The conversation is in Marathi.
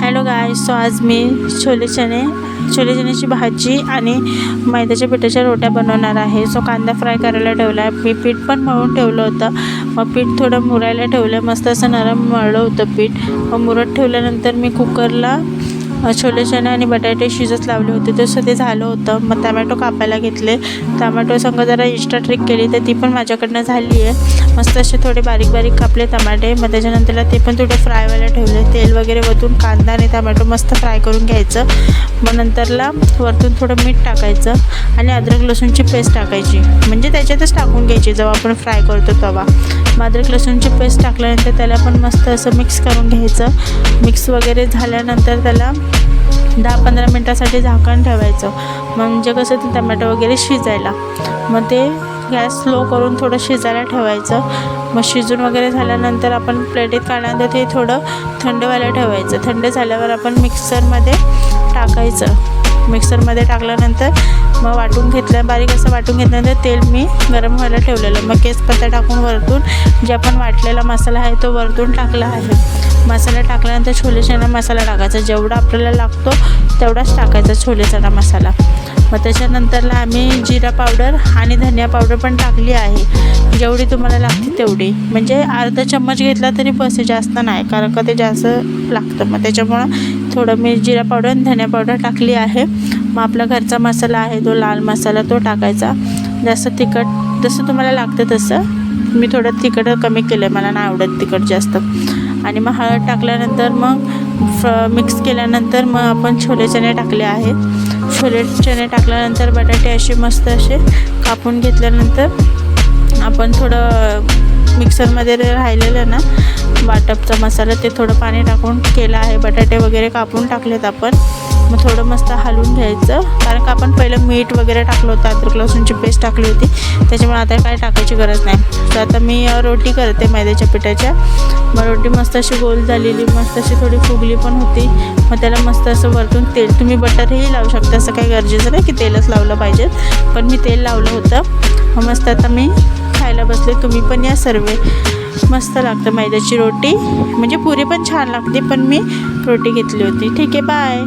हॅलो गाईस, सो आज मी छोले चण्याची भाजी आणि मैद्याच्या पिठाच्या रोट्या बनवणार आहे. सो कांदा फ्राय करायला ठेवला आहे. मी पीठ पण मळून ठेवलं होतं. मग पीठ थोडं मुरायला ठेवलं. मस्त असं नरम मळलं होतं पीठ. मग मुरत ठेवल्यानंतर मी कुकरला छोले चणे आणि बटाटे शिजत लावले होते. तसं ते झालं होतं. मग टमॅटो कापायला घेतले. टमॅटो संग जरा एक्स्ट्रा ट्रिक केली तर ती पण माझ्याकडनं झाली आहे. मस्त असे थोडे बारीक बारीक कापले टमाटे. मग त्याच्यानंतरला ते पण थोडे फ्राय व्हायला ठेवले. तेल वगैरे वतून कांदा आणि टमॅटो मस्त फ्राय करून घ्यायचं. मग नंतरला वरतून थोडं मीठ टाकायचं आणि अद्रक लसूणची पेस्ट टाकायची. म्हणजे त्याच्यातच टाकून घ्यायची जेव्हा आपण फ्राय करतो तेव्हा. मग अद्रक लसूणची पेस्ट टाकल्यानंतर त्याला पण मस्त असं मिक्स करून घ्यायचं. मिक्स वगैरे झाल्यानंतर त्याला 10-15 मिनटासाठी झाकण ठेवायचं. म्हणजे कसं ते टमॅटो वगैरे शिजायला. मग ते गॅस स्लो करून थोडं शिजायला ठेवायचं. मग शिजून वगैरे झाल्यानंतर आपण प्लेटीत काढल्यानंतर ते थोडं थंड व्हायला ठेवायचं. थंड झाल्यावर आपण मिक्सरमध्ये टाकायचं. मिक्सरमध्ये टाकल्यानंतर मग बारीक असं वाटून घेतल्यानंतर तेल मी गरम व्हायला ठेवलेलं. मग तेजपत्ता टाकून वरतून जे आपण वाटलेला मसाला आहे तो वरतून टाकला आहे. मसाला टाकल्यानंतर छोले चणा मसाला टाकायचा. जेवढा आपल्याला लागतो तेवढाच टाकायचा छोले चणा मसाला. मग त्याच्यानंतरला आम्ही जिरा पावडर आणि धनिया पावडर पण टाकली आहे. जेवढी तुम्हाला लागते तेवढी. म्हणजे अर्धा चम्मच घेतला तरी बस, जास्त नाही, कारण का ते जास्त लागतं. मग त्याच्यामुळं थोडं मी जिरा पावडर आणि धनिया पावडर टाकली आहे. मग आपला घरचा मसाला आहे तो लाल मसाला तो टाकायचा. जास्त तिखट जसं तुम्हाला लागतं तसं. मी थोडं तिखट कमी केलं आहे, मला नाही आवडत तिखट जास्त. आणि मग हळद टाकल्यानंतर मग मिक्स केल्यानंतर मग आपण छोले चणे टाकले आहे. छोले चणे टाकल्यानंतर बटाटे असे मस्त असे कापून घेतल्यानंतर आपण थोडं मिक्सरमध्ये राहिलेलं ना वाटपचा मसाला ते थोडं पाणी टाकून केला आहे. बटाटे वगैरे कापून टाकलेत आपण. मग थोडं मस्त हलवून घ्यायचं, कारण का आपण पहिलं मीठ वगैरे टाकलं होतं, अद्रक लसूणची पेस्ट टाकली होती, त्याच्यामुळे आता काय टाकायची गरज नाही. तर आता मी रोटी करते मैद्याच्या पिठाच्या. मग रोटी मस्त अशी गोल झालेली, मस्त अशी थोडी फुगली पण होती. मग त्याला मस्त असं वरतून तेल, तुम्ही बटरही लावू शकता, असं काही गरजेचं नाही की तेलच लावलं पाहिजे, पण मी तेल लावलं होतं. मग मस्त आता मी खायला बसले. तुम्ही पण या सर्व. मस्त लागतं मैद्याची रोटी. म्हणजे पुरी पण छान लागते, पण मी रोटी घेतली होती. ठीक आहे, बाय.